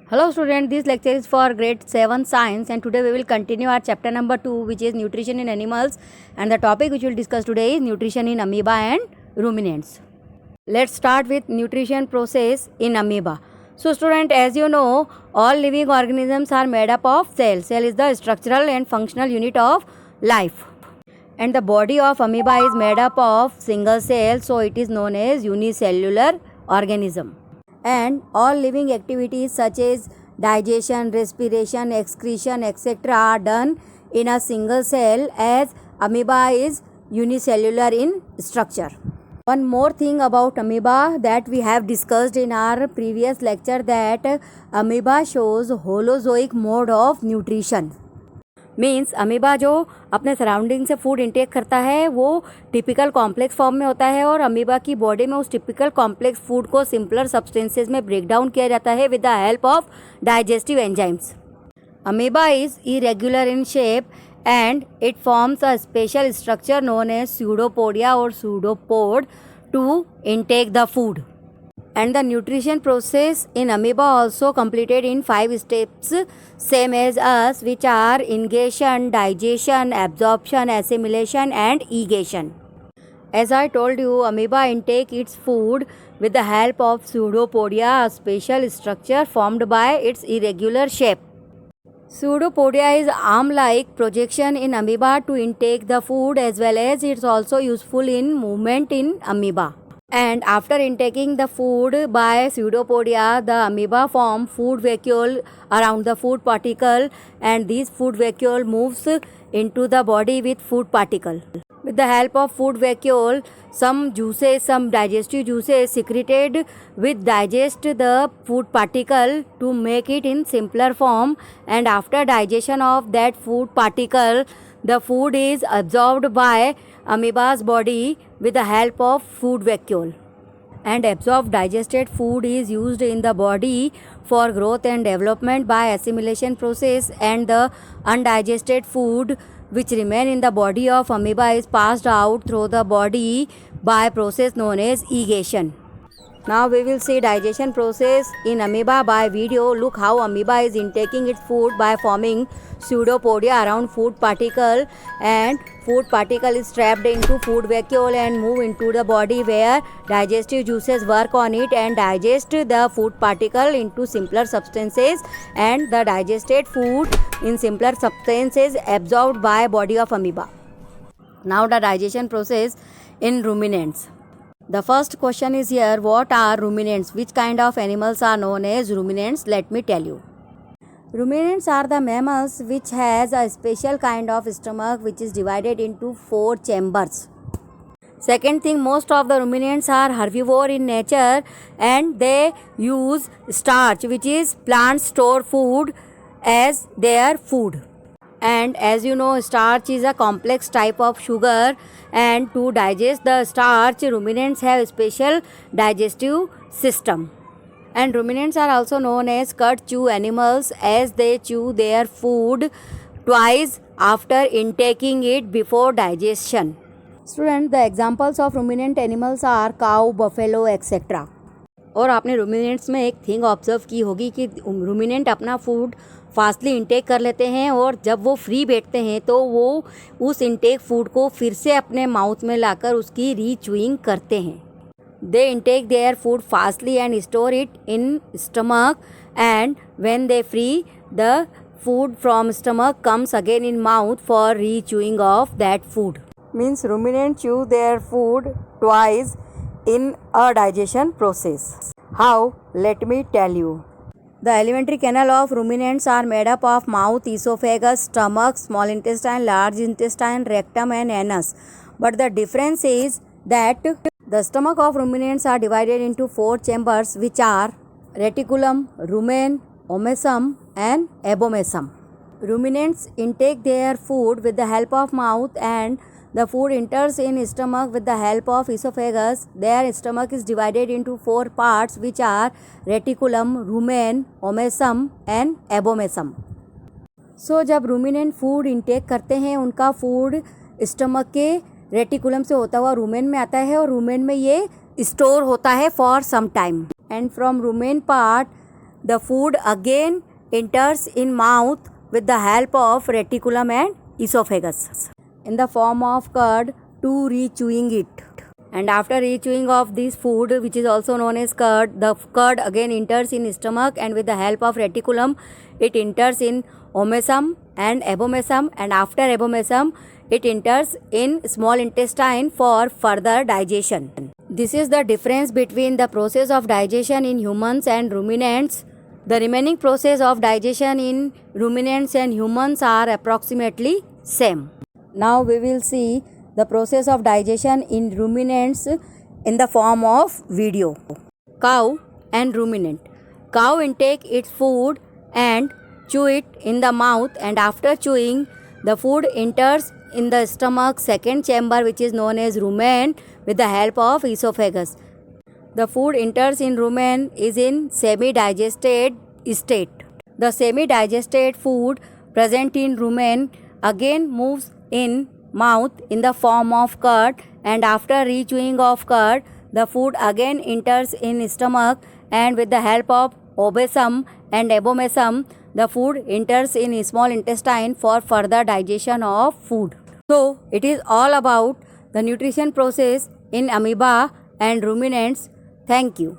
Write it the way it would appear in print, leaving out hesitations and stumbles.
Hello student, this lecture is for grade 7 science and today we will continue our chapter number 2 which is nutrition in animals, and the topic which we will discuss today is nutrition in amoeba and ruminants. Let's start with nutrition process in amoeba. So student, as you know, all living organisms are made up of cell. Cell is the structural and functional unit of life. And the body of amoeba is made up of single cell, so it is known as unicellular organism. And all living activities such as digestion, respiration, excretion, etc. are done in a single cell, as amoeba is unicellular in structure. One more thing about amoeba that we have discussed in our previous lecture, that amoeba shows holozoic mode of nutrition. Means amoeba जो अपने surrounding से food intake करता है वो typical complex form में होता है, और अमीबा की बॉडी में उस टिपिकल कॉम्प्लेक्स फूड को सिंपलर सब्सटेंसेस में ब्रेक डाउन किया जाता है with the help of digestive enzymes. Amoeba is irregular in shape and it forms a special structure known as pseudopodia or pseudopod to intake the food. And the nutrition process in amoeba also completed in 5 steps, same as us, which are ingation, digestion, absorption, assimilation and egation. As I told you, amoeba intake its food with the help of pseudopodia, a special structure formed by its irregular shape. Pseudopodia is arm-like projection in amoeba to intake the food, as well as it's also useful in movement in amoeba. And after intaking the food by pseudopodia, the amoeba form food vacuole around the food particle, and this food vacuole moves into the body with food particle. With the help of food vacuole, some juices, some digestive juices secreted with digest the food particle to make it in simpler form, and after digestion of that food particle, the food is absorbed by amoeba's body with the help of food vacuole. And absorbed digested food is used in the body for growth and development by assimilation process, and the undigested food which remain in the body of amoeba is passed out through the body by process known as egation. Now we will see digestion process in amoeba by video. Look how amoeba is intaking its food by forming pseudopodia around food particle, and food particle is trapped into food vacuole and move into the body, where digestive juices work on it and digest the food particle into simpler substances, and the digested food in simpler substances absorbed by body of amoeba. Now the digestion process in ruminants. The first question is here, what are ruminants? Which kind of animals are known as ruminants? Let me tell you. Ruminants are the mammals which has a special kind of stomach which is divided into 4 chambers. Second thing, most of the ruminants are herbivore in nature, and they use starch, which is plant store food, as their food. And as you know, starch is a complex type of sugar, and to digest the starch, ruminants have special digestive system. And ruminants are also known as cut chew animals, as they chew their food twice after intaking it before digestion. Student, the examples of ruminant animals are cow, buffalo, etc. और आपने रुमिनेंट्स में एक thing observe की होगी कि रुमिनेंट अपना food fastly intake कर लेते हैं, और जब वो फ्री बैठते हैं तो वो उस इंटेक फूड को फिर से अपने माउथ में लाकर उसकी रीच्यूइंग करते हैं. They intake their food fastly and store it in stomach, and when they free the food from stomach comes again in mouth for rechewing of that food. Means ruminant chew their food twice in a digestion process. How? Let me tell you. The alimentary canal of ruminants are made up of mouth, esophagus, stomach, small intestine, large intestine, rectum and anus. But the difference is that the stomach of ruminants are divided into 4 chambers, which are reticulum, rumen, omasum and abomasum. Ruminants intake their food with the help of mouth, and the food enters in stomach with the help of esophagus. Their stomach is divided into 4 parts, which are reticulum, rumen, omasum and abomasum. So जब ruminant food intake करते हैं, उनका food stomach के reticulum से होता हुआ rumen में आता है, और rumen में ये store होता है for some time. And from rumen part the food again enters in mouth with the help of reticulum and esophagus in the form of curd to re-chewing it. And after re-chewing of this food, which is also known as curd, the curd again enters in stomach, and with the help of reticulum it enters in omasum and abomasum, and after abomasum it enters in small intestine for further digestion. This is the difference between the process of digestion in humans and ruminants. The remaining process of digestion in ruminants and humans are approximately same. Now we will see the process of digestion in ruminants in the form of video. Cow and ruminant. Cow intake its food and chew it in the mouth, and after chewing, the food enters in the stomach second chamber, which is known as rumen, with the help of esophagus. The food enters in rumen is in semi-digested state. The semi-digested food present in rumen again moves in mouth in the form of curd, and after re-chewing of curd, the food again enters in stomach, and with the help of obesum and abomasum, the food enters in small intestine for further digestion of food. So, it is all about the nutrition process in amoeba and ruminants. Thank you.